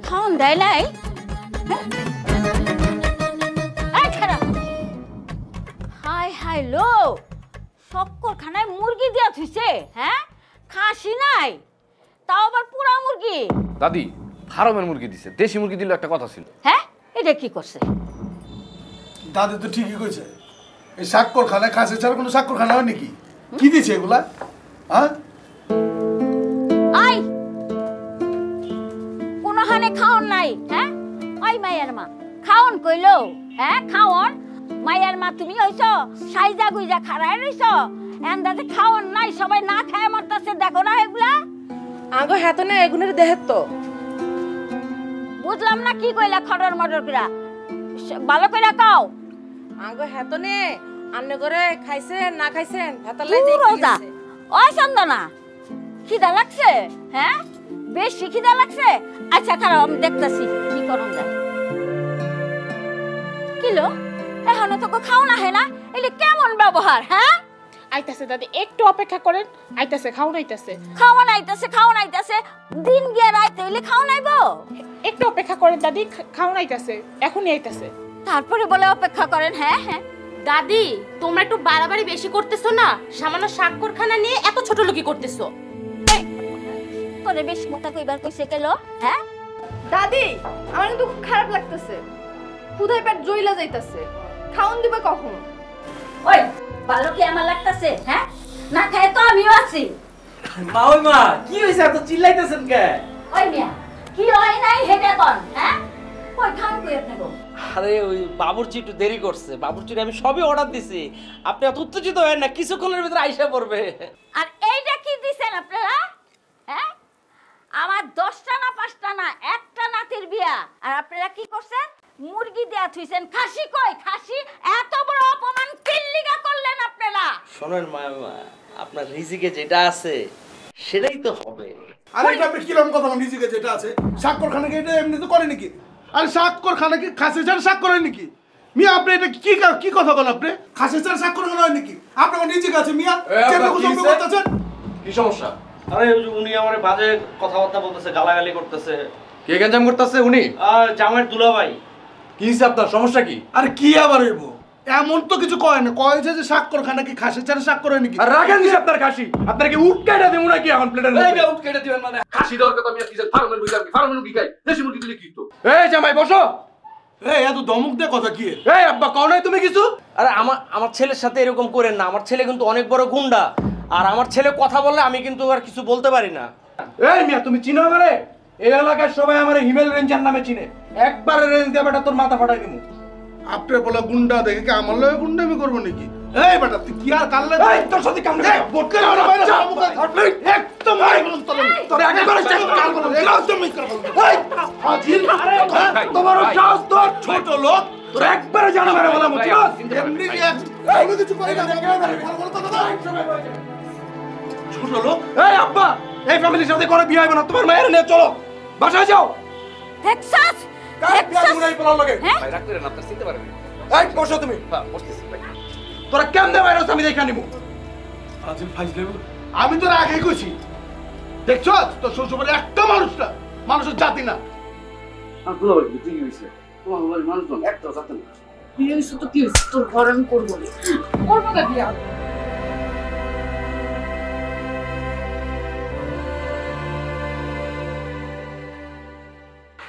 খাওন দেয় নাই? হাই হাই লো, শক্কর খানায় মুরগি দিয়া থুইছে, হ্যাঁ? খাসি নাই, তাও আবার পুরা মুরগি। দাদি ফার্মের মুরগি দিছে, দেশি মুরগি দিলে একটা কথা ছিল। হ্যাঁ, এটা কি করছে? দাদি তো ঠিকই কইছে, এই স্বাক্ষর খানায় খাসি ছাড়া কোনো স্বাক্ষর খানা হয় নাকি? কি দিছে এগুলা? হ্যাঁ, আই কোন হানে খাওন নাই? হ্যাঁ, ওই মায়ের মা খাওন কইলো, হ্যাঁ খাওন। মায়ের মা তুমি হইছো সাইজা গুইজা খাড়ায় রইছো, এন্দাতে খাওন নাই, সবাই না খায় মরতাছে, দেখো না এগুলা? আগো হ্যাঁ তো না, এগুনের দেহের তো বুঝলাম না কি কইলা খড়র মডর কইরা, ভালো কইরা কাও। আগো হ্যাঁ তো নে, আন্নে করে খাইছেন না খাইছেন ভাতার লাই লাই রোজা। ওই চন্দনা, খিদা লাগছে? হ্যাঁ, বেশি খিদা লাগছে? আচ্ছা খারাপ, আমি দেখতেছি কি করুন যায়। কিলো এখনো তো খাও না, হ্যাঁ না? এটা কেমন ব্যবহার? হ্যাঁ, আইতাছে দাদি, একটু অপেক্ষা করেন, আইতাছে, খাওন আইতাছে। খাওয়ান আইতাছে, খাওয়ান আইতাছে, দিন গিয়ে রাইতে হইলে খাওয়ান আইবো? একটু অপেক্ষা করেন দাদি, খাওন আইতাছে, এখনই আইতাছে। তারপরে বলে অপেক্ষা করেন? হ্যাঁ হ্যাঁ দাদি, তোমরা একটু বাড়াবাড়ি বেশি করতেছো না? সামান্য স্বাক্ষরখানা নিয়ে এত ছোট লোকি করতেছো। তোরে বেশি কথা কইবার কইছে কেলো? হ্যাঁ দাদি, আমার কিন্তু খুব খারাপ লাগতেছে, ক্ষুধায় পেট জ্বইলা যাইতাছে, খাওন দিবে কখন? ওই ভালো কি আমার লাগতাছে? হ্যাঁ, না খায় তো আমিও আছি। মা, ওই মা কি হইছে, এত চিল্লাইতেছেন কে? ওই মিয়া কি হয় নাই হেডে কোন? হ্যাঁ, কই খান কই আপনাগো? আরে ওই বাবুর্চি একটু দেরি করছে, বাবুর্চির আমি সবই অর্ডার দিছি, আপনি এত উত্তেজিত হবেন না, কিছুক্ষণের ভিতরে আইসা পড়বে। আর এইটা কি দিছেন আপনারা? হ্যাঁ, আমার 10টা না 5টা না, একটা নাতির বিয়া, আর আপনারা কি করছেন? মুরগি দিয়া থুইছেন। খাসি কই? খাসি এত বড় অপমান কিল্লিগা করলেন আপনারা? শোনেন মা, আপনার রিজিকে যেটা আছে সেটাই তো হবে। আরে এটা আপনি কিরকম কথা বলেন? নিজেকে যেটা আছে স্বাক্ষর খানাকে এটা এমনি তো করে নাকি? আরে স্বাক্ষর খানাকে খাসি ছাড়া স্বাক্ষর হয় নাকি? মিয়া আপনি এটা কি কথা বলেন? আপনি খাসি ছাড়া স্বাক্ষর খানা হয় নাকি? আপনি আমার নিজেকে আছে মিয়া, কি সমস্যা? আরে উনি আমার বাজে কথাবার্তা বলতেছে, গালাগালি করতেছে। কে গঞ্জাম করতেছে? উনি আর জামাইয়ের দুলাভাই। কি হিসাব, আপনার সমস্যা কি? আরে কি আবার হইব? এমন তো কিছু কয় না, কয় যে স্বাক্ষর খানা কি খাসি ছাড়া স্বাক্ষর হয় নাকি? আর রাখেন দিছে আপনার খাসি, আপনার কি উট কাটা দেব নাকি এখন প্লেটের মধ্যে? এই উট কাটা দিবেন মানে খাসি দরকার তো আমি কি ফার্মের মুরগি, ফার্মের মুরগি খাই, দেশি মুরগি দিলে কি তো? এই জামাই বসো। এই এত ধমক দে কথা কি? এই আব্বা কও নাই তুমি কিছু? আরে আমার ছেলের সাথে এরকম করেন না, আমার ছেলে কিন্তু অনেক বড় গুন্ডা, আর আমার ছেলে কথা বললে আমি কিন্তু আর কিছু বলতে পারি না। এই মিয়া তুমি চিনো আমারে? এই এলাকার সবাই আমারে হিমেল রেঞ্জার নামে চিনে, একবার রেঞ্জ দিয়ে বেটা তোর মাথা ফাটাই দিমু। আপনি বলে গুন্ডা দেখে কি আমার লগে গুন্ডামি করব নাকি? এই বেটা তুই কি আর কাললে? এই তোর সাথে কাম না বটকে না বাইরে আপনি একদম মাই বলুন তোর একবার কাল বলুন একদম মিস কর। এই আজিল তোমার সাহস তো ছোট লোক, তোর একবার জানা মেরে বলা মুচিস এমনি এই কিছু করে না, ছোট লোক। এই আব্বা, এই ফ্যামিলির সাথে করে বিয়ে হবে না, তোমার মায়ের নিয়ে চলো বাসায় যাও। টেক্সাস ভাই রাখতে না, আপনার চিনতে পারবেন। এই বসো তুমি। হ্যাঁ বসতেছি ভাই। তোরা কেমনে ভাইরাস আমি দেখা নিব? আজিল ফাইজলে আমি তোর আগেই কইছি, দেখছ তোর শ্বশুরবাড়ি একটা মানুষের জাতি না। আর দুলা ভাই কি হইছে? তোমার বাড়ির মানুষজন একটা জাতি না। কি হইছে তো কি হইছে? তোর ঘর আমি করব না, করব না বিয়া।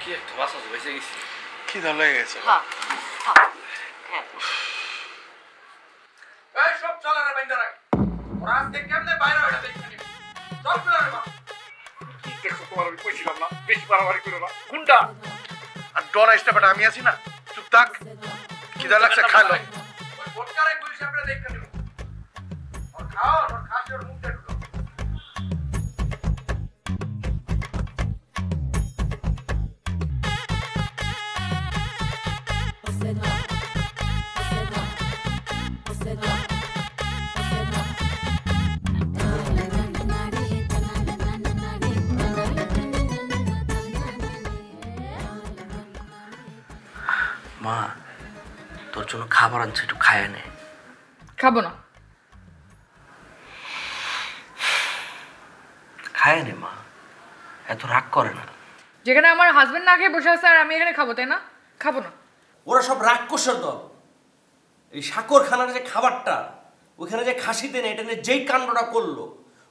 কি একটা বাসা হইছে গেছে, কি ধর লেগে গেছে? হ্যাঁ হ্যাঁ এই সব চলা রে বাইন্দা রাখ, ওরা আজকে কেমনে বাইরে হইছে দেখি। চল করে মা কি দেখো, তোমার আমি কইছিলাম না বেশি বাড়াবাড়ি করো না, গুন্ডা। আর ডরা স্টেপটা আমি আছি না, চুপ থাক। কি ধর লাগছে খালো। ওই বটকারে কইছি আমরা দেখে নিব। আর খাও, আর খাসি ওর মুখটা ঢুকাও। মা, তোর জন্য খাবার আনছে, একটু খায় নে। খাবো না। খায় নে মা, এত রাগ করে না। যেখানে আমার হাজবেন্ড না খেয়ে বসে আছে আর আমি এখানে খাবো, তাই না? খাবো না। ওরা সব রাক্ষসের দল। এই সাকরখানার যে খাবারটা, ওইখানে যে খাসি দেন, এটা নিয়ে যেই কাণ্ডটা করলো,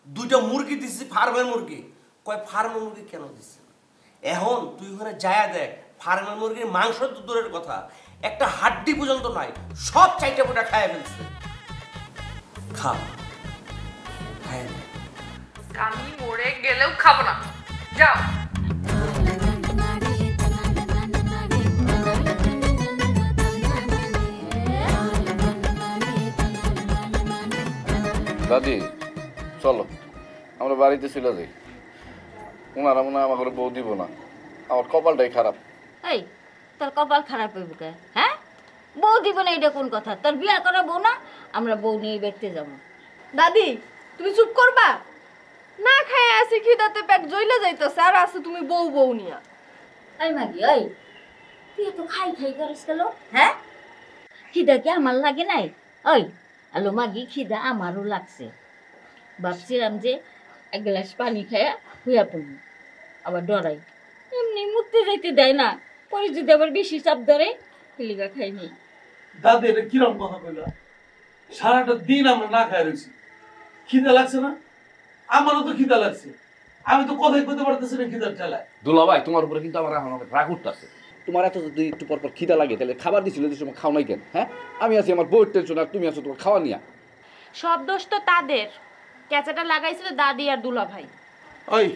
2টা মুরগি দিচ্ছি, ফার্মের মুরগি। কয় ফার্মের মুরগি কেন দিচ্ছে? এখন তুই ওখানে যায়া দেখ, ফার্মের মুরগির মাংস তো দূরের কথা, একটা হাড্ডি পর্যন্ত নাই, সব 4টা পুটা খায় ফেলছে। খা, খায় না। আমি মরে গেলেও খাবো না। যাও। দাদি চলো আমরা বাড়িতে চলে যাই। ওনারা মনে হয় আমাকে বউ দিব না, আমার কপালটাই খারাপ। এই তোর কপাল খারাপ হইব কে? হ্যাঁ, বউ দিব না এটা কোন কথা? তোর বিয়া করা বউ না, আমরা বউ নিয়ে বেরতে যাব। দাদি তুমি চুপ করবা? না খাই আসি, খিদাতে পেট জ্বলে যাইতেছে, আর আছে তুমি বউ বউ নিয়া। এই মাগি, ওই তুই তো খাই খাই করিস কেন? হ্যাঁ, খিদা কি আমার লাগে নাই? ওই আলো মাগি, খিদা আমারও লাগছে। ভাবছিলাম যে 1 গ্লাস পানি খায়া হুইয়া পড়বো, আবার ডরাই, এমনি মুততে যাইতে দেয় না, পরে যদি আবার বেশি চাপ ধরে ফিলিগা খাইনি। দাদি এটা কিরম কথা কইলা? সারাটা দিন আমরা না খাই রয়েছি, খিদা লাগছে না? আমারও তো খিদা লাগছে, আমি তো কথাই কইতে পারতেছি না খিদার ঠেলায়। দুলাভাই তোমার উপরে কিন্তু আমার এখন রাগ উঠতেছে। তোমার এত যদি একটু পর পর খিদা লাগে তাহলে খাবার দিছিল, যে সময় খাও নাই কেন? হ্যাঁ, আমি আছি আমার বউয়ের টেনশন, আর তুমি আছো তোমার খাওয়া নিয়া। সব দোষ তো তাদের। ক্যাচাটা লাগাইছিল দাদি আর দুলা ভাই। ওই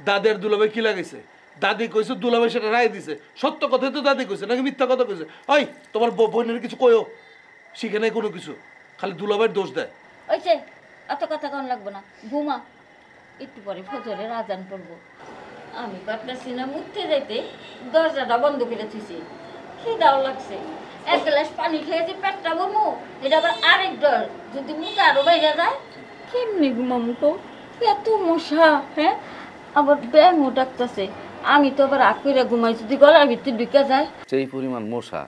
দাদের দুলাভাই কি লাগাইছে? দাদি কইছে দুলাভাই সেটা রায় দিছে, সত্য কথাই তো দাদি কইছে নাকি মিথ্যা কথা কইছে? ওই তোমার বোনের কিছু কইও, শিখে নাই কোনো কিছু, খালি দুলাভাইয়ের দোষ দেয়। ওইছে এত কথা কোন লাগবে না, ঘুমা, একটু পরে ফজরের আজান পড়বো। আমি পারতেছি না মুততে যাইতে, দরজাটা বন্ধ করে থুইছি, খিদাও লাগছে। 1 গ্লাস পানি খেয়ে যে পেটটা বমু, এটা আবার আরেক ডর, যদি মুখে আরো বাইরে যায় কেমনি ঘুমামু তো? এত মশা, হ্যাঁ, আবার ব্যাঙও ডাকতেছে। আমি তো আবার আকুইরা ঘুমাই, যদি গলার ভিতরে ঢুকে যায়। সেই পরিমাণ মশা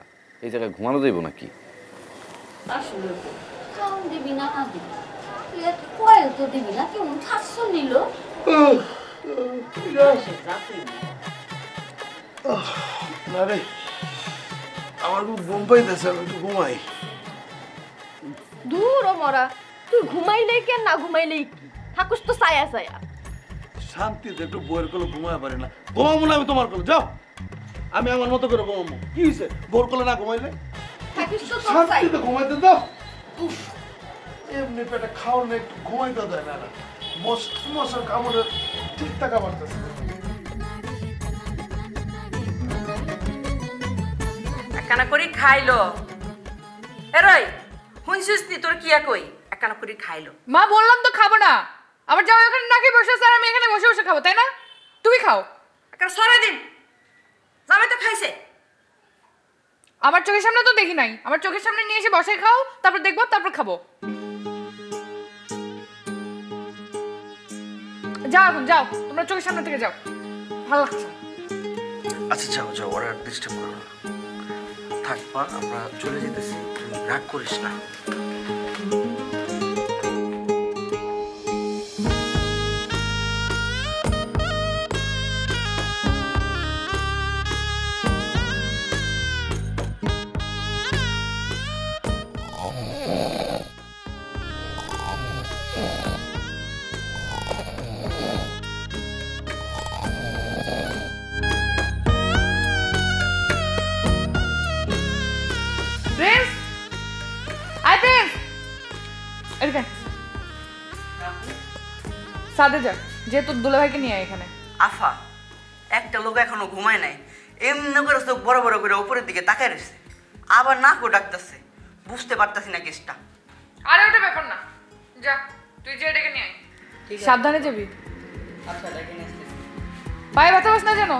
এই জায়গায় ঘুমানো যাইব নাকি? আসলে তো খাওন দিবি না না দিবি, তুই এত কয়েল তো দিবি না, কেমন খাচ্ছ নিল। না রে, আমার খুব ঘুম পাইতেছে, আমি একটু ঘুমাই। দূর ও মরা, তুই ঘুমাইলেই কেন না ঘুমাইলেই কি, থাকুস তো ছায়া ছায়া। শান্তিতে একটু বইয়ের কোলে ঘুমায় পারি না। ঘুমাবো না আমি তোমার কোলে, যাও, আমি আমার মতো করে ঘুমাবো। কি হয়েছে বোর কোলে না ঘুমাইলে? থাকিস তো তোর শান্তিতে ঘুমাইতে দাও। উফ, এমনি পেটে খাওয়ার নেই, একটু ঘুমাইতে দেয় না। মশার কামড়ে ঠিক থাকা পারতেছে। একখানা করি খাইলো। এরই শুনছিস নি তোর কিয়া কই? একখানা করি খাইলো। মা বললাম তো খাবো না, আবার যাও ওখানে না খেয়ে বসে আছে, আর আমি এখানে বসে বসে খাবো, তাই না? তুমি খাও। একটা সরাই দিন, জামাই তো খাইছে। আমার চোখের সামনে তো দেখি নাই, আমার চোখের সামনে নিয়ে এসে বসে খাও, তারপর দেখবো, তারপর খাবো। যাও এখন যাও, তোমরা চোখের সামনে থেকে যাও, ভালো লাগছে। আচ্ছা যাও যাও, ওরা ডিস্টার্ব করো না। থাক মা, আমরা চলে যেতেছি, তুমি রাগ করিস না। প্রিন্স, আই প্রিন্স, এদিকে সাদে যা, যে তোর দুলা ভাইকে নিয়ে আয় এখানে। আফা, একটা লোক এখনো ঘুমায় নাই, এমনি করে চোখ বড় বড় করে উপরের দিকে তাকায় রয়েছে, আবার নাকও ডাকতেছে, বুঝতে পারতাছি না কেসটা। আরে ওটা ব্যাপার না, যা তুই যে ডেকে নিয়ে আয়। সাবধানে যাবি। আচ্ছা, ডেকে নিয়ে আসতেছি। পায়ে ব্যথা পাস না যেন।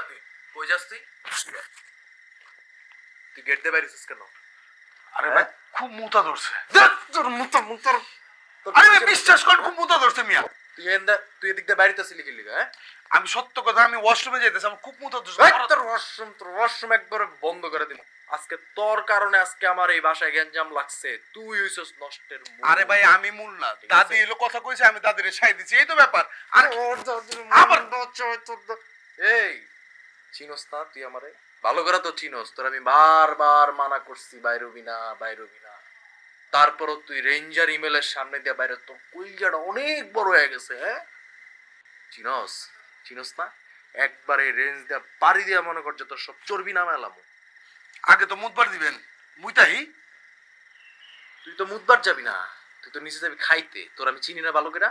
তুই কই যাস তুই গেট দিয়ে বাইরেছিস কেন? আরে ভাই খুব মুতা ধরছে। দেখ তোর মুতা আরে ভাই বিশ্বাস কর খুব মুতা ধরছে মিয়া। তুই এদিক দিয়ে বাইরেতে আসলি কি লিগা? হ্যাঁ আমি সত্য কথা, আমি ওয়াশরুমে যাইতেছি, আমার খুব মুতা ধরছে। তোর ওয়াশরুম একবার বন্ধ করে দিন। আজকে তোর কারণে আজকে আমার এই বাসায় গ্যাঞ্জাম লাগছে, তুই হইছস নষ্টের মূল। আরে ভাই আমি মূল না, দাদি এলো কথা কইছে, আমি দাদিরে ছাই দিছি, এই তো ব্যাপার। আর আবার এই চিনোস না তুই আমারে? ভালো করে তো চিনোস, তোর আমি বারবার মানা করছি বাইরবি না। তারপরও তুই রেঞ্জার ইমেলের সামনে দিয়ে বাইরে, তোর কইজাটা অনেক বড় হয়ে গেছে। হ্যাঁ চিনোস না? একবার এই রেঞ্জ দিয়ে পাড়ি দিয়া মনে কর যে তোর সব চর্বি নামে এলাম। আগে তো মুদবার দিবেন, মুইতাই তুই তো মুদবার যাবি না, তুই তো নিচে যাবি খাইতে। তোর আমি চিনি না ভালো করে,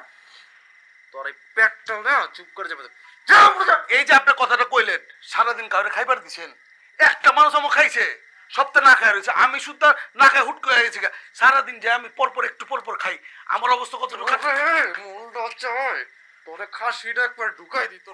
তোর এই পেটটা না চুপ করে যাবে। এই যে আপনার কথাটা কইলেন, সারাদিন কাউরে খাইবার দিছেন? একটা মানুষ আমার খাইছে, সপ্তাহ না খাই রয়েছে। আমি শুধু না খাই হুট করে গেছি, সারাদিন যে আমি পরপর একটু পরপর খাই, আমার অবস্থা কতটুকু। তোরে খাসিটা একবার ঢুকাই দিত।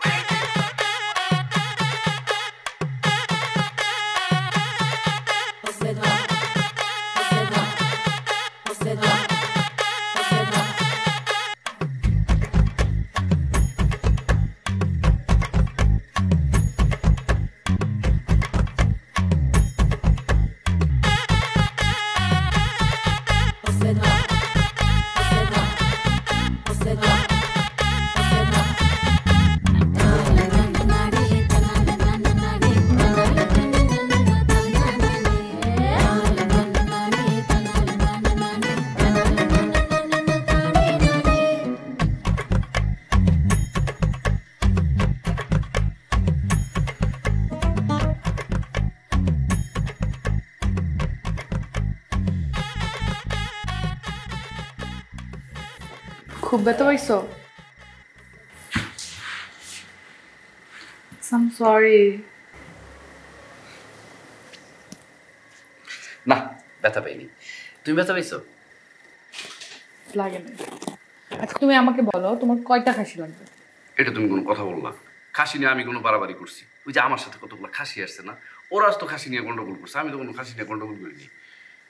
খুব ব্যথা পাইছো? I'm sorry. না, ব্যথা পাইনি। তুমি ব্যথা পাইছো? লাগে না। আচ্ছা তুমি আমাকে বলো তোমার কয়টা খাসি লাগবে? এটা তুমি কোনো কথা বললা? খাসি নিয়ে আমি কোনো বাড়াবাড়ি করছি? ওই যে আমার সাথে কতগুলো খাসি আসছে না, ওরা তো খাসি নিয়ে গন্ডগোল করছে, আমি তো কোনো খাসি নিয়ে গন্ডগোল করিনি।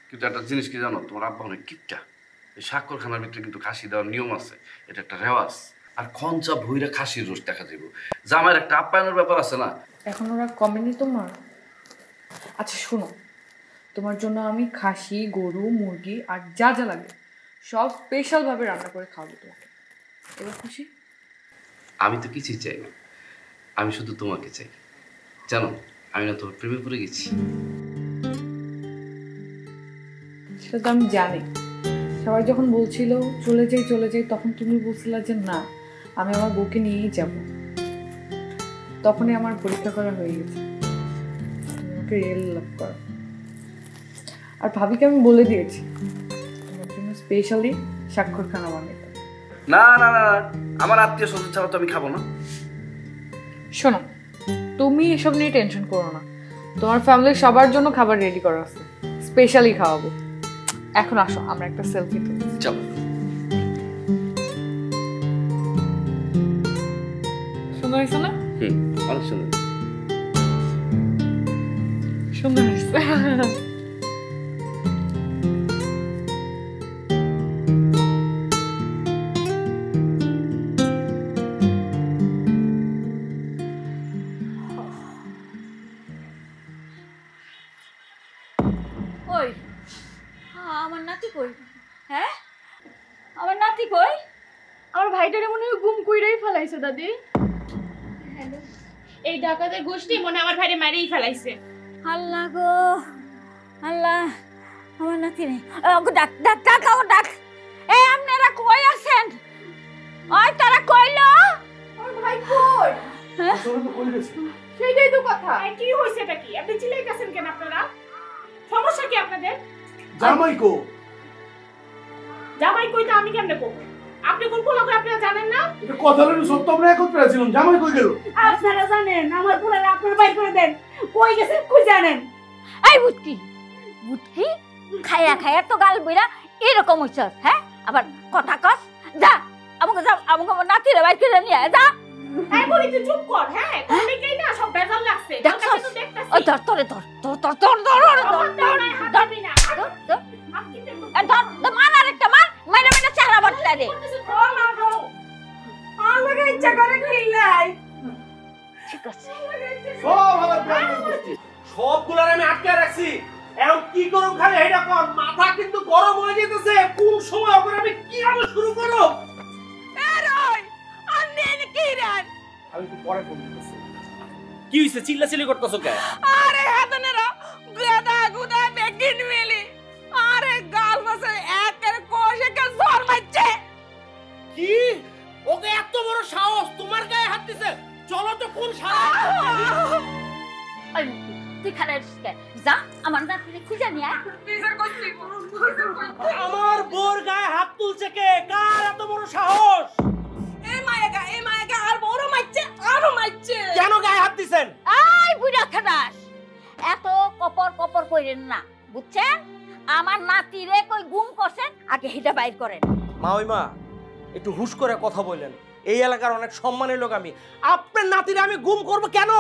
কিন্তু একটা জিনিস কি জানো, তোমার আব্বা অনেক কিপটা। এই স্বাক্ষরখানার ভিতরে কিন্তু খাসি দেওয়ার নিয়ম আছে, এটা একটা রেওয়াজ। আর খঞ্চা ভুইরা খাসির রোজ দেখা যাইব, জামাইয়ের একটা আপ্যায়নের ব্যাপার আছে না। এখন ওরা কমেনি তোমার? আচ্ছা শোনো, তোমার জন্য আমি খাসি, গরু, মুরগি আর যা যা লাগে সব স্পেশাল ভাবে রান্না করে খাওয়াবো তোমাকে। এবার খুশি? আমি তো কিছুই চাই না, আমি শুধু তোমাকে চাই। জানো আমি না তোমার প্রেমে পড়ে গেছি। সেটা তো আমি জানি। সবাই যখন বলছিল চলে যাই তখন তুমি বলছিলে যে না আমি আমার বউকে নিয়েই যাব। তখনই আমার পরীক্ষা করা হয়ে গেছে, তোমাকে রিয়েল লাভ করা। আর ভাবিকে আমি বলে দিয়েছি তোমার জন্য স্পেশালি স্বাক্ষরখানা বানাতে। না না না, আমার আত্মীয় স্বজন ছাড়া তো আমি খাবো না। শোনো তুমি এসব নিয়ে টেনশন করো না, তোমার ফ্যামিলির সবার জন্য খাবার রেডি করা আছে, স্পেশালি খাওয়াবো। এখন আসো আমরা একটা সেলফি তুলি। চলো। সুন্দর হয়েছে না? অনেক সুন্দর। সুন্দর হয়েছে। ওই আমার নাতি কই? হ্যাঁ আমার নাতি কই? আমার ভাইটারে মনে হয় গুম কইরাই ফেলাইছে দাদি। এই ডাকাতের গোষ্ঠী মনে আমার ভাইরে মারিই ফেলাইছে। আল্লাহ গো আল্লাহ, আমার নাতি নেই। ডাক ডাক ডাক আমার ডাক। এই আপনারা কই আছেন? ওই তারা কইলো আমার ভাই কই? সেটাই তো কথা। কি হইছে এটা কি? আপনি চিল্লাইতেছেন কেন? আপনারা সমস্যা কি আপনাদের? জামাই কো? জামাই কইতে আমি কেমনে কব? আপনি কোন পোলা করে আপনারা জানেন না? এটা কথা হলো সত্য, আমরা একত্রে ছিলাম। জামাই কই গেল? আপনারা জানেন, আমার পোলারে আপনারা বাইর করে দেন। কই গেছে কই জানেন? এই বুটকি বুটকি খায়া খায়া তো গাল বইরা এরকম হইছস। হ্যাঁ আবার কথা কস। যা আমাকে নাতিরে বাইর করে নিয়ে যা। এই বলি তুই চুপ কর, হ্যাঁ? কোনদিকেই না সব বেজাল লাগছে। দেখছস? কালকে তো দেখতাছি। ওই ধর তোরে ধর ধর ধর ধর ধর ধর ধর ধর হাঁটাবি না। ধর ধর ধর মান আরেকটা মান মাইনা মাইনা চেহারা বদলা দে আমার ইচ্ছা করে কিল্লাই ঠিক আছে সব আমার প্ল্যান করছি। সবগুলার আমি আটকে রাখছি। এখন কি করব খালি এটা কর, মাথা কিন্তু গরম হয়ে যেতেছে। কোন সময় ওপরে আমি কিভাবে শুরু করব? আমি তো পরে ফোন দিতেছি। কি হইছে, চিল্লাচিল্লি করতেছো কেন? আরে হাতনেরা গাদা গুদা বেগিন মিলি আরে গাল বসে একের কোষে কে জোর মারছে কি ওকে এত বড় সাহস, তোমার গায়ে হাত দিছে? চলো তো কোন সাহস? ওই তুই খালে যা আমার নাতনি খুঁজে নিয়ে আয় আমার বোর গায়ে হাত তুলছে কে? কার এত বড় সাহস? এ মায়েগা আর বড় মারছে আরো মারছে কেন গায়ে হাত দিছেন? আই বুড়া খাদাস এত কপর কপর কইরেন না বুঝছেন আমার নাতিরে কই গুম করছেন আগে হিটা বাইর করেন মা ওই মা একটু হুশ করে কথা বললেন। এই এলাকার অনেক সম্মানের লোক আমি, আপনার নাতিরে আমি গুম করব কেন?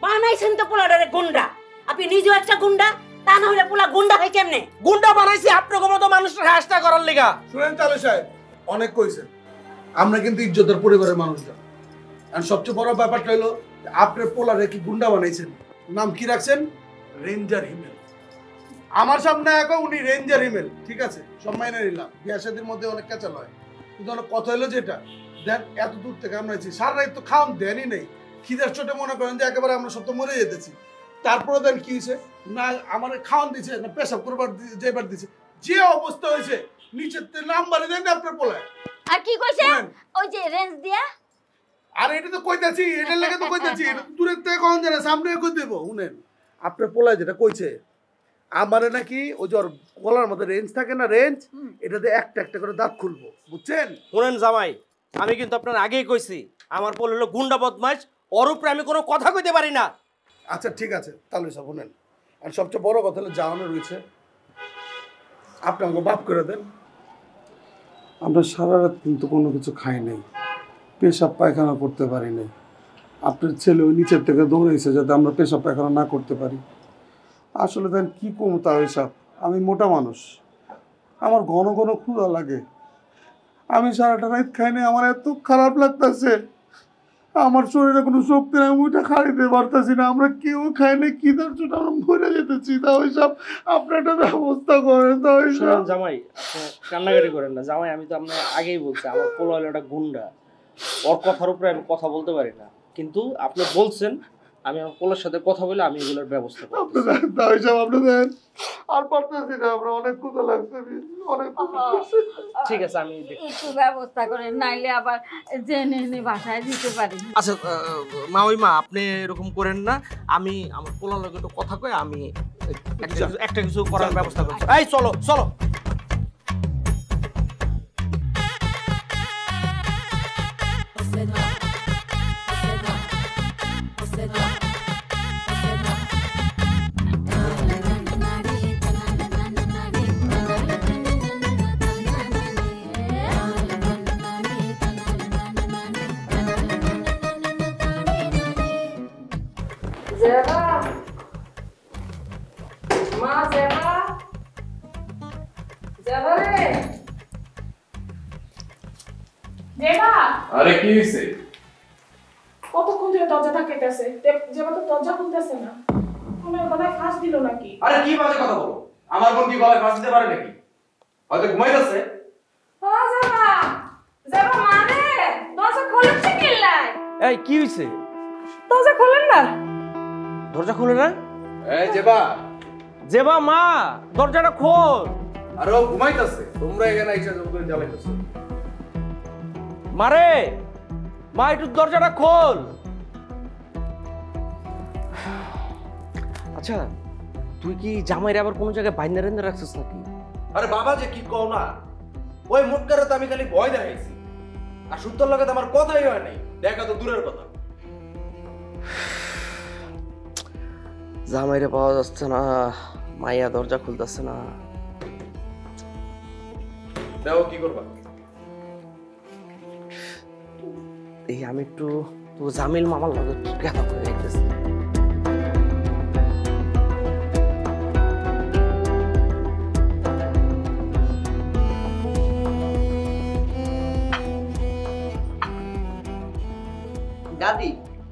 বানাইছেন তো পোলাডারে গুন্ডা আপনি নিজেও একটা গুন্ডা তা না হলে পোলা গুন্ডা হয় কেমনে গুন্ডা বানাইছি আপনার মতো মানুষের হাসটা করার লেগা। শুনেন তাহলে সাহেব, অনেক কইছেন, আমরা কিন্তু ইজ্জতের পরিবারের মানুষজন। আর সবচেয়ে বড় ব্যাপারটা হলো আপনার পোলারে কি গুন্ডা বানাইছেন, নাম কি রাখছেন? রেঞ্জার হিমেল। আমার সামনে এখন উনি রেঞ্জার হিমেল, ঠিক আছে, সব মাইনে নিলাম, বিয়া শাদীর মধ্যে অনেক কাঁচা লয়, কিন্তু অনেক কথা হলো যেটা দেন এত দূর থেকে আমরা আছি, সারা রাত তো খাওয়ান দেনই নেই, খিদের চোটে মনে করেন যে একেবারে আমরা সব তো মরে যেতেছি। তারপরে দেন কি হয়েছে না, আমার খাওয়ান দিছে না পেশাব করবার যেবার দিছে, যে অবস্থা হয়েছে নিচের নাম্বারে দেন আপনার পোলায়। আর কি কইছে ওই যে রেঞ্জ দিয়া আর এটা তো কইতাছি, এটার লেগে তো কইতাছি, এটা তো দূরের থেকে কোন জানা সামনে কই দেব। শুনেন আপনার পোলায় যেটা কইছে আমারে নাকি ওই যে ওর গলার মধ্যে রেঞ্জ থাকে না, রেঞ্জ এটাতে একটা একটা করে দাঁত খুলবো, বুঝছেন? শুনেন জামাই, আমি কিন্তু আপনার আগেই কইছি আমার পোল হলো গুন্ডা বদমাইশ, ওর উপরে আমি কোনো কথা কইতে পারি না। আচ্ছা ঠিক আছে তাহলে সব শুনেন, আর সবচেয়ে বড় কথা হলো জানানো রয়েছে আপনি আমাকে মাফ করে দেন। আমরা সারা রাত কিন্তু কোনো কিছু খাই নাই, পেশাব পায়খানা করতে পারি নাই, আপনার ছেলে ওই নিচের থেকে দৌড়াইছে যাতে আমরা পেশাব পায়খানা না করতে পারি। আসলে দেন কি কমতা হিসাব, আমি মোটা মানুষ, আমার ঘন ঘন ক্ষুধা লাগে, আমি সারাটা রাত খাই নাই, আমার এত খারাপ লাগতেছে, আমার শরীরে কোনো শক্তি নাই, ওইটা খাইতে পারতেছি না, আমরা কেউ খাই না, খিদার জন্য আমরা মরে যেতেছি। তা ওইসব আপনার একটা ব্যবস্থা করেন। তা ওইসব জামাই কান্নাকাটি করেন না জামাই, আমি তো আপনার আগেই বলছি আমার পোলা হলো একটা গুন্ডা, ওর কথার উপরে আমি কথা বলতে পারি না, কিন্তু আপনি বলছেন আমি আমার পোলার সাথে কথা বলে আমি এগুলোর ব্যবস্থা করব। আপনাদের আর পারতেছি না, আমরা অনেক ক্ষুধা লাগছে, অনেক ঠিক আছে আমি একটু ব্যবস্থা করেন, নাইলে আবার জেনে এনে বাসায় দিতে পারি। আচ্ছা মা ওই মা আপনি এরকম করেন না, আমি আমার পোলার লগে একটু কথা কই, আমি একটা কিছু করার ব্যবস্থা করছি। এই চলো চলো। আরে কি হইছে? কতক্ষণ ধরে দরজা ধাক্কাইতেছে, যেবা তো দরজা খুলতেছে না, মনে হয় গলায় ফাঁস দিল নাকি? আরে কি বাজে কথা বলো, আমার বোন কি গলায় ফাঁস দিতে পারে নাকি? হয়তো ঘুমাইতেছে। ও যাবা যাবা মানে দরজা খুলছে কিল্লাই? এই কি হইছে? দরজা খুলেন না, দরজা খুলে না। এই জেবা জেবা মা দরজাটা খোল। আরে ও ঘুমাইতেছে, তোমরা এখানে এসে জোর করে জ্বালাইতেছো। মারে মা একটু দরজাটা খোল। আচ্ছা তুই কি জামাইরে আবার কোনো জায়গায় বাইন্দা রেন্দা রাখছিস নাকি? আরে বাবা যে কি কও না, ওই মুটকারে তো আমি খালি ভয় দেখাইছি, আর সুন্দর লাগে তো আমার কথাই হয় নাই, দেখা তো দূরের কথা। জামাইরে পাওয়া যাচ্ছে না, মাইয়া দরজা খুলতেছে না, দেখো কি করবা। দেখি আমি একটু তো জামিল মামার লগে কথা করে যাইতেছি। দাদি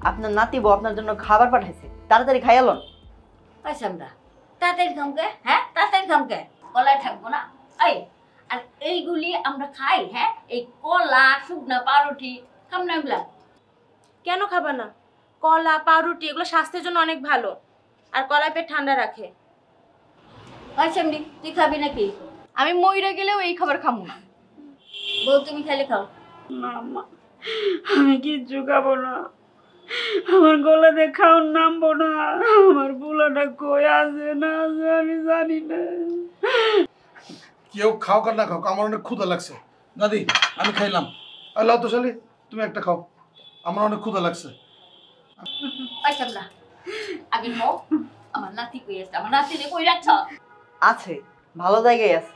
আপনার নাতি বউ আপনার জন্য খাবার পাঠাইছে, তাড়াতাড়ি খাইয়ালন। আচ্ছা আমরা তাড়াতাড়ি খামকে, হ্যাঁ তাড়াতাড়ি খামকে, কলায় থাকবো না। এই আর এইগুলি আমরা খাই, হ্যাঁ এই কলা শুকনা পাউরুটি খাম না এগুলা? কেন খাবা না? কলা পাউরুটি এগুলো স্বাস্থ্যের জন্য অনেক ভালো, আর কলা পেট ঠান্ডা রাখে। আচ্ছা এমনি তুই খাবি নাকি? আমি মইরা গেলেও এই খাবার খাবো না। বউ তুমি খাইলে খাও। না মা, আমি কিচ্ছু খাবো না, আমার গলাতে খাওয়ার নামবো না, আমার বুলাটা কই আছে না আছে আমি জানি না। কেউ খাও আর না খাও, আমার অনেক ক্ষুধা লাগছে। দাদি আমি খাইলাম, আল্লাহ তো শালি তুমি একটা খাও, আমার অনেক ক্ষুধা লাগছে। আচ্ছা আমরা আগে খাও। আমার নাতি কই আছে? আমার নাতিরে কই রাখছ? আছে, ভালো জায়গায় আছে।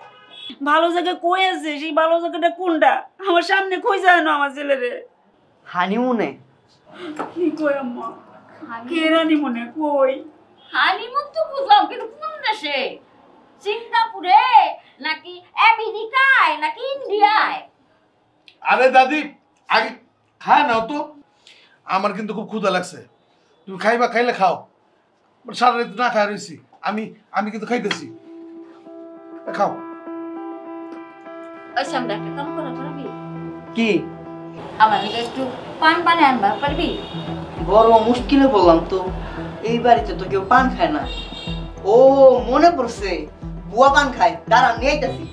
ভালো জায়গা কই আছে? সেই ভালো জায়গাটা কোনটা? আমার সামনে কই যায় না আমার ছেলেরে? হানিমুনে। কি কই আম্মা? কেরানি মনে কই? হানিমুন তো বুঝলাম, কিন্তু কোন দেশে? সিঙ্গাপুরে নাকি আমেরিকায় নাকি ইন্ডিয়ায়? আরে দাদি আগে খায় নাও তো, আমার কিন্তু খুব ক্ষুধা লাগছে। তুমি খাইবা, খাইলে খাও, সারা রাত না খাই রয়েছি আমি কিন্তু খাইতেছি, খাও। আচ্ছা আমরা একটা কাম করা পারবি? কি? আমার লিগে একটু পান বানিয়ে আনবা পারবি? বড় মুশকিলে বললাম তো, এই বাড়িতে তো কেউ পান খায় না। ও মনে পড়ছে, বুয়া পান খায়, দাঁড়া নিয়ে আইতাছি।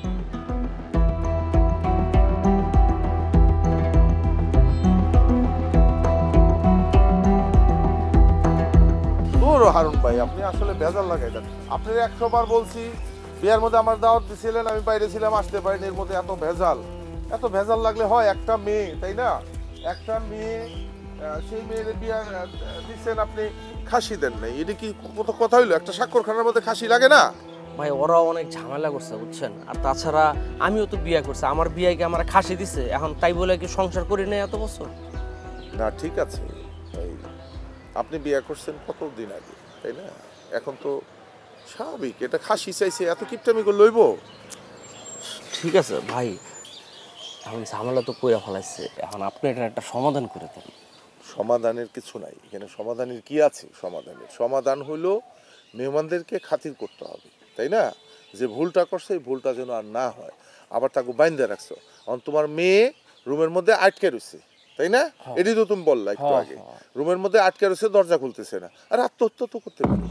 হারুন ভাই, আপনি আসলে বেজার লাগাই দেন। আপনার 100 বার বলছি, বিয়ের মধ্যে আমার দাওয়াত দিছিলেন, আমি বাইরে ছিলাম, আসতে পারিনি। এর মধ্যে এত ভেজাল লাগলে হয়? একটা মেয়ে, তাই না? একটা মেয়ে, সেই মেয়ের বিয়ে দিচ্ছেন আপনি, খাসি দেন নাই। এটা কি কথা হইলো? একটা স্বাক্ষরখানার মধ্যে খাসি লাগে না? ভাই ওরাও অনেক ঝামেলা করছে বুঝছেন, আর তাছাড়া আমিও তো বিয়ে করছি, আমার বিয়েকে আমার খাসি দিছে, এখন তাই বলে কি সংসার করি না এত বছর? না ঠিক আছে, আপনি বিয়ে করছেন কতদিন আগে, তাই না? এখন তো স্বাভাবিক, এটা খাসি চাইছে, এত কিপটামি করে লইব? ঠিক আছে ভাই, এখন ঝামেলা তো কইরা ফেলাইছে, এখন আপনি এটা একটা সমাধান করে দেন। সমাধানের কিছু নাই এখানে। সমাধানের কি আছে? সমাধান হইলো মেহমানদেরকে খাতির করতে হবে, তাই না? যে ভুলটা করছে এই ভুলটা যেন আর না হয়। আবার তাকে বাইন্ধে রাখছো, এখন তোমার মেয়ে রুমের মধ্যে আটকে রয়েছে, তাই না? এটাই তো তুমি বললা একটু আগে, রুমের মধ্যে আটকে রয়েছে, দরজা খুলতেছে না। আর আত্মহত্যা তো করতে পারে,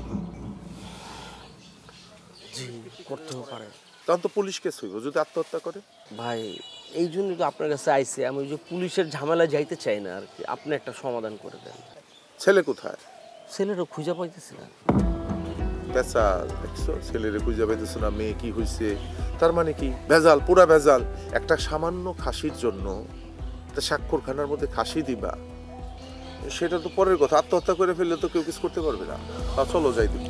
জি করতেও পারে। তখন তো পুলিশ কেস হইব যদি আত্মহত্যা করে। ভাই এই জন্যই তো আপনার কাছে আইছি, আমি ওই যে পুলিশের ঝামেলা যাইতে চাই না আর কি, আপনি একটা সমাধান করে দেন। ছেলে কোথায়? ছেলেরও খুঁজে পাইতেছি না। পেশা দেখছো, ছেলেরে খুঁজে পাইতেছো না, মেয়ে কি হয়েছে, তার মানে কি? ভেজাল, পুরা ভেজাল। একটা সামান্য খাসির জন্য স্বাক্ষরখানার মধ্যে খাসি দিবা, সেটা তো পরের কথা। আত্মহত্যা করে ফেললে তো কেউ কিছু করতে পারবে না। চলো যাই দিই।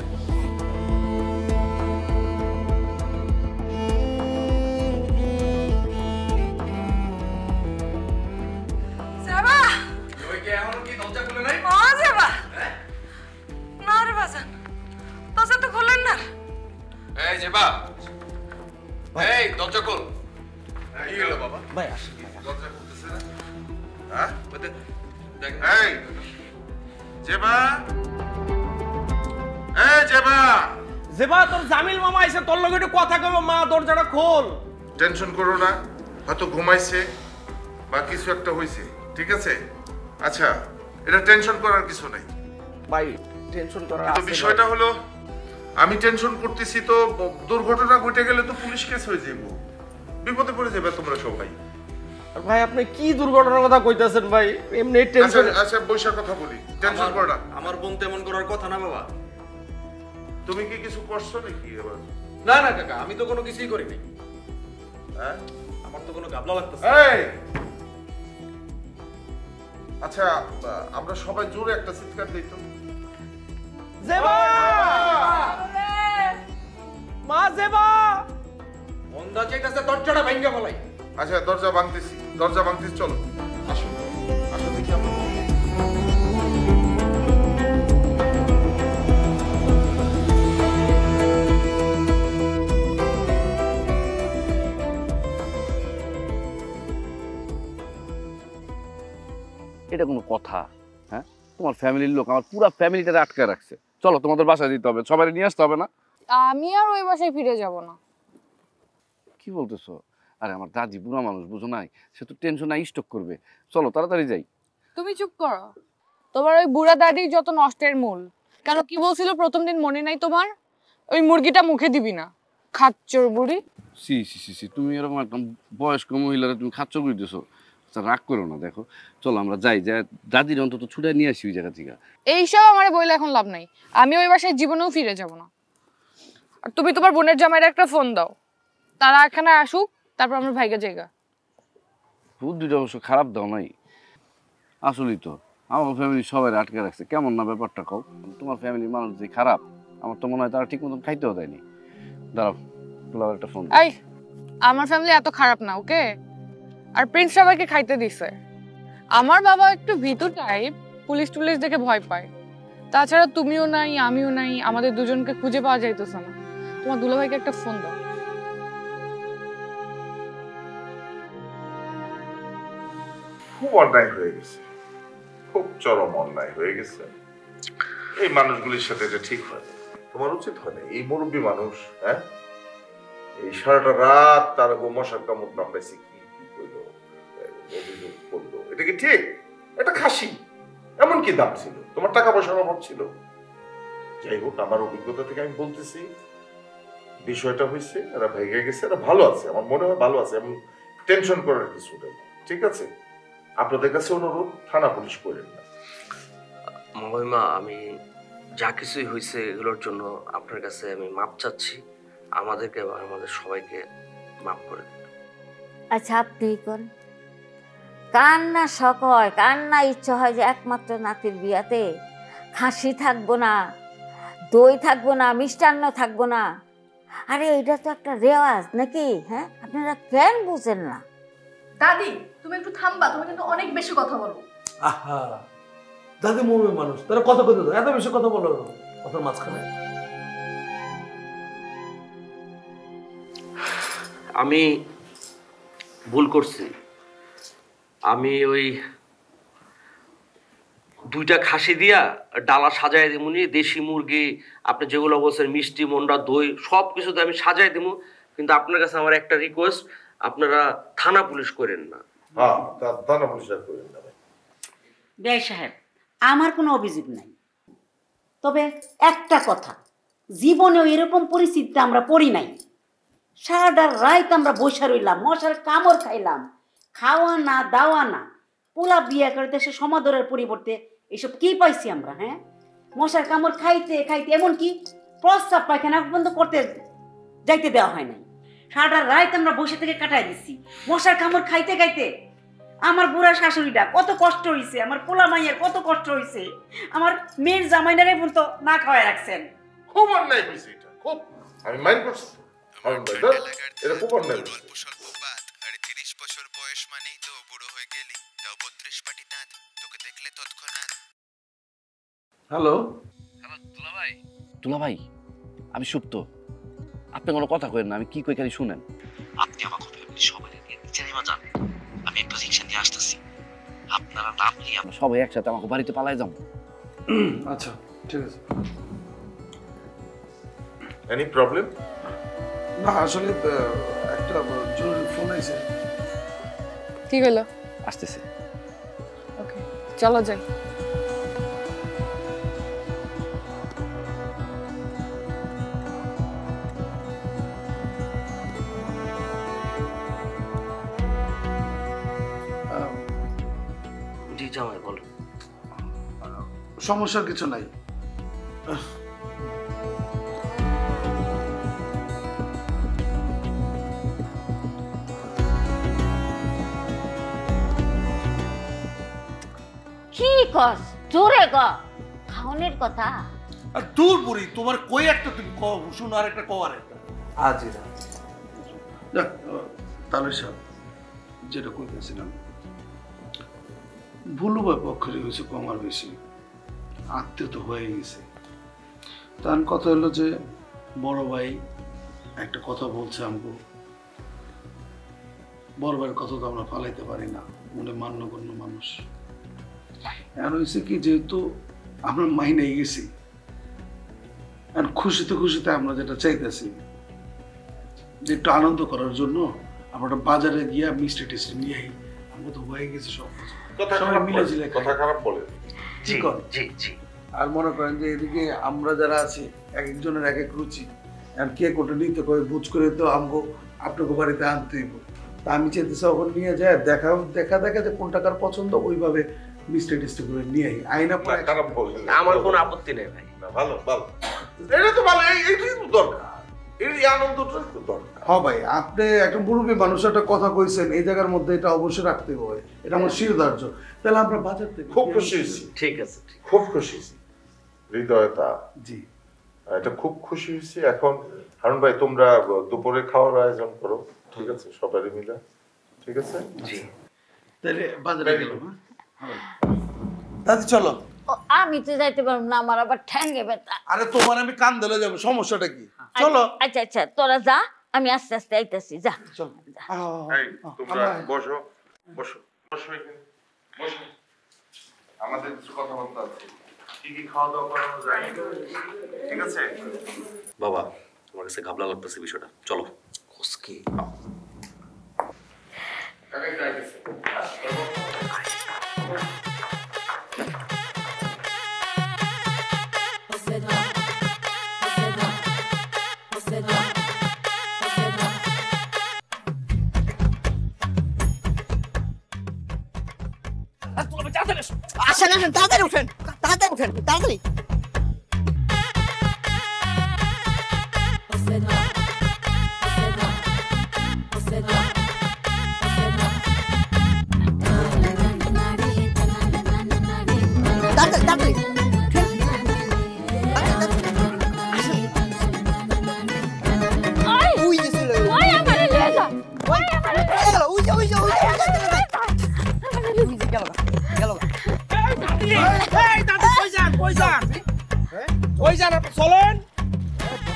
ভাই আসেন। জেবা তোর জামিল মামা আইছে, তোর লগে একটু কথা কইবো। মা দরজাটা খোল। টেনশন করো না, হয়তো ঘুমাইছে বা কিছু একটা হয়েছে, ঠিক আছে? আচ্ছা, এটা টেনশন করার কিছু নাই ভাই, টেনশন করার তো বিষয়টা হলো, আমি টেনশন করতেছি তো দুর্ঘটনা ঘটে গেলে তো পুলিশ কেস হয়ে যাবে, বিপদে পড়ে যাবে তোমরা সবাই। ভাই আপনি কি দুর্ঘটনার কথা কইতাছেন ভাই? এমনি টেনশন। আচ্ছা বৈশা কথা বলি, টেনশন করো না। আমার বোন তেমন করার কথা না বাবা। তুমি কি কিছু করছো নাকি এবার? না না কাকা, আমি তো কোনো কিছুই করিনি। হ্যাঁ, আমার তো কোনো গাবলা লাগতেছে। আচ্ছা আমরা সবাই জোরে একটা চিৎকার দিই তো। জেবা! মা জেবা! বন্ধা চাইতাছে, দরজাটা ভাঙা ফেলাই। আচ্ছা দরজা ভাঙতেছি, চলো আসো আসো দেখি। এটা কোনো কথা? হ্যাঁ, তোমার ফ্যামিলির লোক আমার পুরো ফ্যামিলিটারে আটকে রাখছে। চলো তোমাদের বাসায় দিতে হবে, সবাই নিয়ে আসতে হবে না? আমি আর ওই বাসায় ফিরে যাব না। কি বলতেছো? আরে আমার দাদি বুড়া মানুষ, বুঝো নাই, সে তো টেনশনে স্ট্রোক করবে। চলো তাড়াতাড়ি যাই। তুমি চুপ করো। তোমার ওই বুড়া দাদি যত নষ্টের মূল। কেন কি বলছিল প্রথম দিন মনে নাই তোমার? ওই মুরগিটা মুখে দিবি না, খাচ্চর বুড়ি। সি সি সি সি, তুমি এরকম একদম বয়স্ক মহিলারা তুমি খাচ্ছ করে দিছো। রাগ করো না, দেখো চলো আমরা যাই, যাই দাদির অন্তত ছুটে নিয়ে আসি ওই জায়গা থেকে। এইসব আমার বইলে এখন লাভ নাই। আমি ওই বাসায় জীবনেও ফিরে যাব না। আর তুমি তোমার বোনের জামাইয়ের একটা ফোন দাও, তারা এখানে আসুক, তারপর আমরা ভাইগা জায়গা। বুদ্ধিটা অবশ্য খারাপ দাও নাই, আসলেই তো আমার ফ্যামিলি সবাই আটকে রাখছে। কেমন না ব্যাপারটা কও? তোমার ফ্যামিলির মানুষ যে খারাপ, আমার তো মনে হয় তারা ঠিক মতন খাইতেও দেয়নি। দাঁড়াও, পোলাওয়ের একটা ফোন। এই, আমার ফ্যামিলি এত খারাপ না, ওকে? আর প্রিন্স সবাইকে খাইতে দিছে। আমার বাবা একটু ভীতু টাইপ, পুলিশ টুলিশ দেখে ভয় পায়। তাছাড়া তুমিও নাই, আমিও নাই, আমাদের দুজনকে খুঁজে পাওয়া যাইতেছে না। তোমার দুলাভাইকে একটা ফোন দাও। খুব অন্যায় হয়ে গেছে, খুব চরম অন্যায় হয়ে গেছে। এই মানুষগুলির সাথে এটা ঠিক হয় না, তোমার উচিত হয় না। এই মুরব্বী মানুষ, হ্যাঁ, এই সারাটা রাত তার মশার কামড় কামড়াইছে, কি কি করলো, অভিযোগ করলো, এটা কি ঠিক? এটা খাসি, এমন কি দাম ছিল? তোমার টাকা পয়সার অভাব ছিল? যাই হোক, আমার অভিজ্ঞতা থেকে আমি বলতেছি, বিষয়টা হয়েছে, এরা ভেঙে গেছে, এরা ভালো আছে, আমার মনে হয় ভালো আছে, এমন টেনশন করার কিছু নেই। ঠিক আছে, আপনাদের কাছে অনুরোধ, থানা পুলিশ করেন না। মহিমা, আমি যা কিছুই হয়েছে এগুলোর জন্য আপনার কাছে আমি মাপ চাচ্ছি। আমাদেরকে এবং আমাদের সবাইকে মাফ করে দিন। আচ্ছা, আপনি কোন কান্না শখ হয়, কান্না ইচ্ছা হয় যে একমাত্র নাতির বিয়াতে খাসি থাকবো না, দই থাকবো না, মিষ্টান্ন থাকবো না। আরে এটা তো একটা রেওয়াজ নাকি? হ্যাঁ, আপনারা কেন বুঝেন না? দাদি, তুমি একটু থামবা, তুমি কিন্তু অনেক বেশি কথা বলো। আহা, দাদি মুরব্বী মানুষ, তারা কথা কইতে দাও, এত বেশি কথা বলো না কথার মাঝখানে। আমি ভুল করছি। আমি ওই দুইটা খাসি দিয়া ডালা সাজাই দিমুনি, দেশি মুরগি, আপনি যেগুলো বলছেন মিষ্টি, মন্ডা, দই, সব কিছুতে আমি সাজাই দিমু। কিন্তু আপনার কাছে আমার একটা রিকোয়েস্ট, আপনারা থানা পুলিশ করেন না। হ্যাঁ, থানা পুলিশ আর করেন না। বেশ সাহেব, আমার কোনো অভিযোগ নাই, তবে একটা কথা, জীবনেও এরকম পরিস্থিতিতে আমরা পড়ি নাই। সারাটা রাত আমরা বসে রইলাম, মশার কামড় খাইলাম, খাওয়া না দাওয়া না, পোলা বিয়ে করে দেশে সমাদরের পরিবর্তে এসব কি পাইছি আমরা? হ্যাঁ, মশার কামড় খাইতে খাইতে এমনকি প্রস্তাব পায়খানা বন্ধ করতে যাইতে দেওয়া হয় নাই। সারাটা রাত আমরা বসে থেকে কাটাই দিচ্ছি মশার কামড় খাইতে খাইতে। আমার বুড়া শাশুড়িটা কত কষ্ট হয়েছে, আমার পোলা মাইয়ের কত কষ্ট হয়েছে, আমার মেয়ের জামাইনারে পর্যন্ত না খাওয়াই রাখছেন। খুব অন্যায় হয়েছে এটা, খুব। আমি মাইন্ড করছি, এটা খুব অন্যায় হয়েছে। 30 বছর বয়স মানেই তো বুড়ো হয়ে গেলি, তাও 32 পাটি দাঁত, তোকে দেখলে তৎক্ষণাৎ। হ্যালো হ্যালো, দুলাভাই। দুলাভাই, আমি সুপ্ত। আপনি কোনো কথা কইেন না, আমি কি কই খালি শুনেন। আপনি আমাকে ফ্যামিলি সবাই নিচে নেমে যান, আমি একটা রিকশা নিয়ে আসতেছি। আপনারা নামলি আমরা সবাই একসাথে আমাকে বাড়িতে পালাই যাব। আচ্ছা, ঠিক আছে। Any problem? না, আসলে একটা জরুরি ফোন আইছে। কি হলো? আসতেছে। ওকে, চলো যাই। জি জামাই, বলো। সমস্যার কিছু নাই। কি কস? জোরে ক, খাওনের কথা। আর দূর বুড়ি, তোমার কই একটা তুমি কও, শুনো আর একটা কও আর একটা। আজি না যাক, তাহলে সব যেটা কইতেছিলাম, ভুল উভয় পক্ষেরই হয়েছে, কম আর বেশি। আত্মীয় তো হয়ে গেছে। তার কথা হলো যে বড় ভাই একটা কথা বলছে আমাকে, বড় ভাইয়ের কথা তো আমরা পালাইতে পারি না, মনে মান্যগণ্য মানুষ। এখন হয়েছে কি, যেহেতু আমরা মাইনে গেছি, আর খুশিতে খুশিতে আমরা যেটা চাইতেছি যে একটু আনন্দ করার জন্য আমরা বাজারে গিয়া মিষ্টি টিষ্টি নিয়ে আই। আমরা তো হয়ে গেছি সব সবাই মিলে ঝিলে খাই। কথা খারাপ বলে জি জি জি। আর মনে করেন যে এদিকে আমরা যারা আছি এক একজনের এক এক রুচি, আর কে কোটা নিতে কয় বুঝ করে তো আমগো আপনাকে বাড়িতে আনতে হইব। তা আমি চাইতেছি ওখানে নিয়ে যায় দেখা যে কোনটা কার পছন্দ ওইভাবে মিষ্টি টিষ্টি করে নিয়ে আই। আইনা পরে খারাপ বলে আমার কোনো আপত্তি নেই ভাই। ভালো ভালো, এটা তো ভালো, এইটাই তো দরকার, এই আনন্দটাই তো দরকার। হ্যাঁ ভাই, আপনি একটা মুরব্বী মানুষ একটা কথা কইছেন, এই জায়গার মধ্যে এটা অবশ্যই রাখতে হবে, এটা আমার শিরদার্য। তাহলে আমরা বাজার থেকে খুব খুশি হয়েছি। ঠিক আছে, খুব খুশি হয়েছি হৃদয়তা। জি, এটা খুব খুশি হয়েছি। এখন হারুন ভাই তোমরা দুপুরে খাওয়ার আয়োজন করো, ঠিক আছে, সবাই মিলে, ঠিক আছে? জি, তাহলে বাজারে গেলাম। হ্যাঁ দাদি চলো। আমি তো যাইতে পারবো না, আমার আবার ঠ্যাঙ্গে ব্যথা। আরে তোমার আমি কান ধরে যাবো, সমস্যাটা কি? চলো। আচ্ছা আচ্ছা, তোরা যা, আমি আস্তে আস্তে আইতাছি, যা। এই তোমরা বসো বসো বসো এখানে বসো, আমাদের কিছু কথাবার্তা আছে, কি কি খাওয়া দাওয়া করানো যায়, ঠিক আছে? বাবা আমার কাছে ঘাবলা লাগতেছে বিষয়টা, চলো। কোসকে আসেন আসেন, তাড়াতাড়ি উঠেন, তাড়াতাড়ি উঠেন, তাড়াতাড়ি। তাড়াতাড়ি তাড়াতাড়ি উই গেছিল, ওই আমারে নিয়ে যা, ওই আমারে নিয়ে যা, উই যা উই যা উই যা গেল গেল। এই দাদু কই যান, কই যান, কই যান? আপনি চলেন,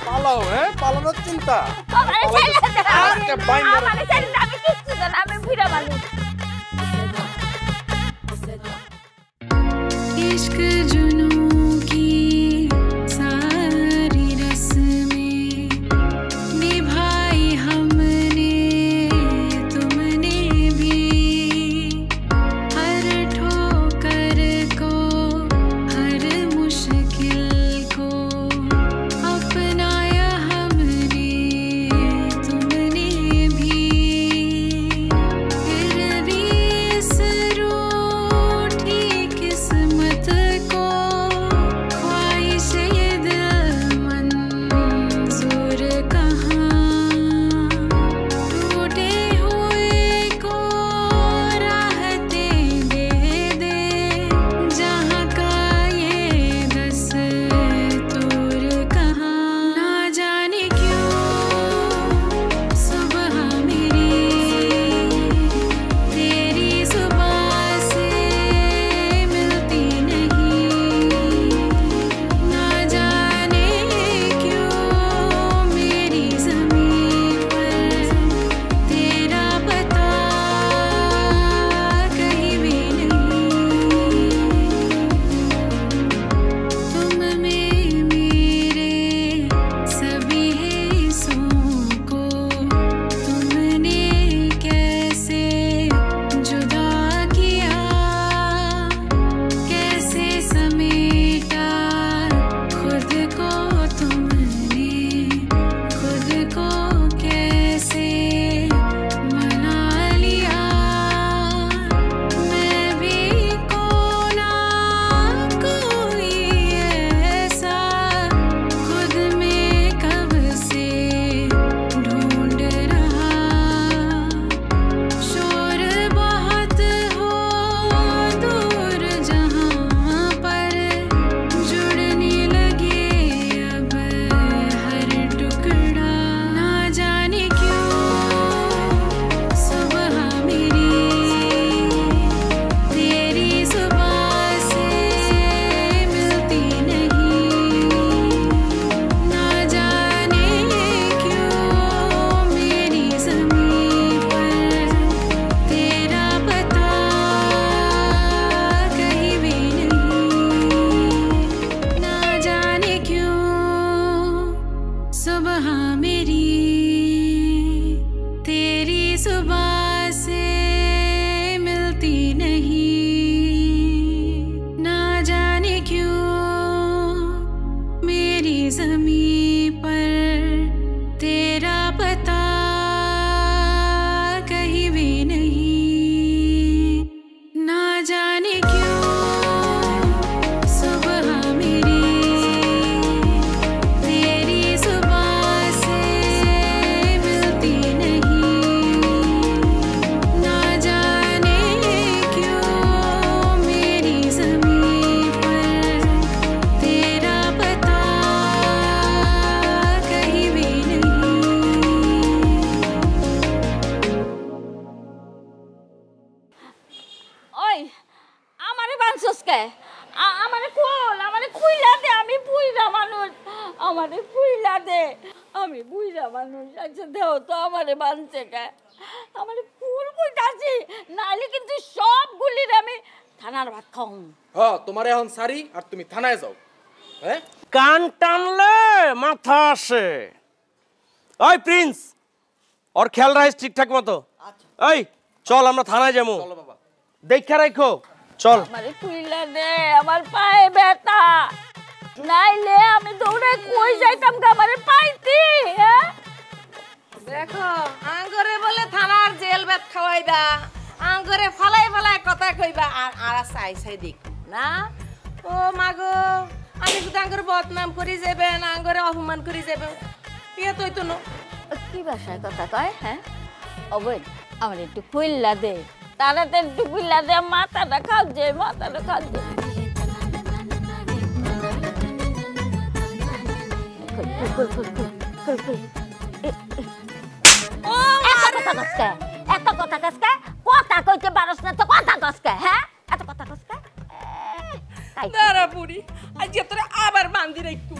পালাও। হ্যাঁ, পালানোর চিন্তা। আমারে ছেড়ে দে, আরে বাইন্দা, আমারে ছেড়ে দে, আমি কিচ্ছু জানি না, আমি ভিড়া মানুষ। इश्क जुनूं की सारी रस्में निभाई हमने तुमने भी, हर ठोकर को हर मुश्किल को अपनाया हमने तुमने भी, फिर এই আমারে বানছস কে? আমারে খোল, আমারে খুইলা দে, আমি বুইড়া মানুষ, আমারে খুইলা দে, আমি বুইড়া মানুষ। আচ্ছা দেও তো আমারে বানছে কে? আমারে ফুল কইতাছি, নাইলে কিন্তু সবগুলির আমি থানার ভাত খাও। হ্যাঁ তোমার এখন সারি আর তুমি থানায় যাও। হ্যাঁ কান টানলে মাথা আসে। ওই প্রিন্স, ওর খেয়াল রাখিস ঠিকঠাক মতো। এই চল আমরা থানায় যাবো। দেখা রাখো, চল। আমারে খুইলা দে, আমার পায়ে ব্যথা, নাইলে আমি দৌড়ে কই যাইতাম গা আমারে পাইতি। হ্যাঁ দেখো আঙ্গরে বলে থানার জেল ভাত খাওয়াইবা, আঙ্গরে ফালাই ফালাই কথা কইবা, আর আর চাই চাই দেখ না। ও মাগো, আমি শুধু আঙ্গরে বদনাম করি যাবেন, আঙ্গরে অপমান করি যাবেন, ইয়ে তুই তো কি ভাষায় কথা কয়? হ্যাঁ অবৈ আমার একটু খুইলা দে, তাড়াতাড়ি একটু খুইলা দে, মাথাটা খাচ্ছে, মাথাটা খাচ্ছে। এত কথা কসকে, কথা কইতে পারস না তো কথা কসকে? হ্যাঁ এত কথা কসকে? দাঁড়া বুড়ি, আজ তোরা আবার বান্ধি রাখতু।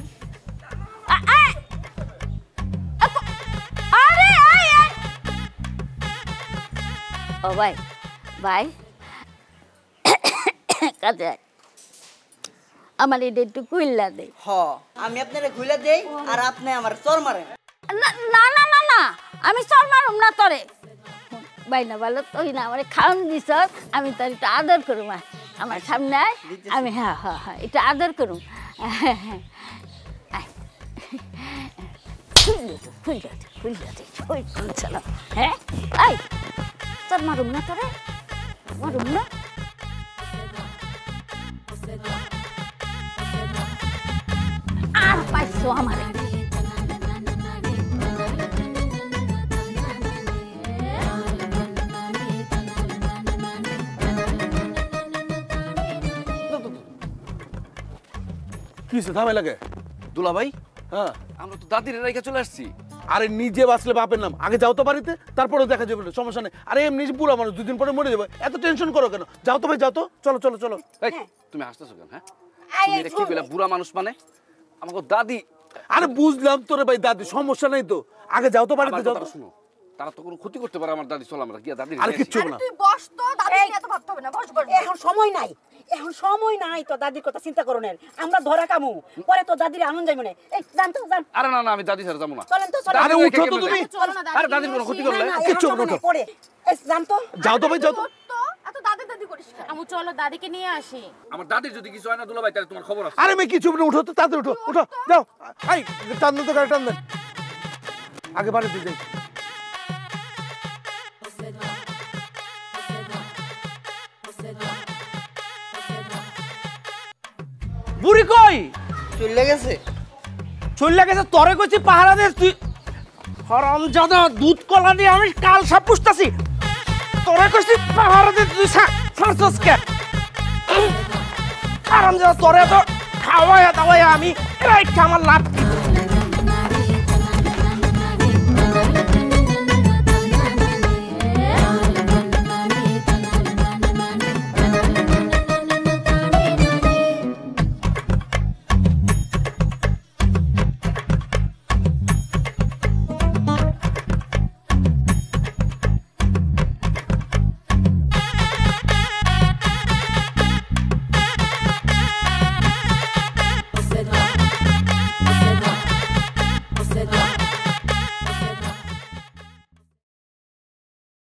আরে ও ভাই ভাই কাজে আমার এটা একটু খুইলা দে। হ আমি আপনারে খুইলা দেই আর আপনি আমার চর মারেন। না না না না, আমি চর মারুম না তোরে। ভাই না ভালো তুই না আমার খাওয়ান দিস, আমি তোর একটু আদর করুম। আমার সামনে আয়, আমি হ্যাঁ হ্যাঁ হ্যাঁ একটু আদর করুম। হ্যাঁ এই তোর মারুম না তোরে, মারুম না। আর পাইছো আমারে। কিসে থামে লাগে? দুলা ভাই, হ্যাঁ আমরা তো দাদির রেখে চলে আসছি। আরে নিজে বাঁচলে বাপের নাম, আগে যাও তো বাড়িতে, তারপরে দেখা যাবে, সমস্যা নেই। আরে এমনি বুড়া মানুষ, 2 দিন পরে মরে যাবে, এত টেনশন করো কেন? যাও তো ভাই, যাও তো, চলো চলো চলো। এই তুমি হাসতেছো কেন? হ্যাঁ তুমি এটা কি বলে বুড়া মানুষ মানে? আমাকে দাদি। আরে বুঝলাম তোরে ভাই, দাদি সমস্যা নেই তো, আগে যাও তো বাড়িতে, যাও তো। শুনো, তারা তো কোনো ক্ষতি করতে পারে আমার দাদি। চল আমরা গিয়া দাদি। আরে কিচ্ছু না, তুই বস তো, দাদি নিয়ে তো ভাবতে হবে না, বস বস। এখন সময় নাই, এখন সময় নাই তো দাদির কথা চিন্তা করো না। আমরা ধরা কামু, পরে তো দাদির আনন্দ যাইব না। এই জান তো জান। আরে না না, আমি দাদি ছাড়া যাবো না। চলেন তো, চলেন। আরে উঠো তো তুমি। চলো না দাদি। আরে দাদির কোনো ক্ষতি করলে কিচ্ছু না, উঠো। পরে এই জান তো, যাও তো ভাই, যাও তো। এত দাদি দাদি করিস না। আমু চলো দাদিকে নিয়ে আসি। আমার দাদির যদি কিছু হয় না দুলা ভাই, তাহলে তোমার খবর আছে। আরে মেয়ে কিছু না, উঠো তো, তাড়াতাড়ি উঠো, উঠো যাও। এই টান দেন তো, গাড়ি টান দেন, আগে বাড়িতে যাই। বুড়ি কই? চলে গেছে। চলে গেছে? তরে কইছি পাহারা দে তুই। হারামজাদা, দুধ কলা দিয়ে আমি কাল সাপ পুষতাছি, তরে কইছি পাহারা দে তুই ছাড়ছস কে? হারামজাদা, তরে তো খাওয়ায়া দাওয়ায়া আমি রাইখা আমার লাভ কি?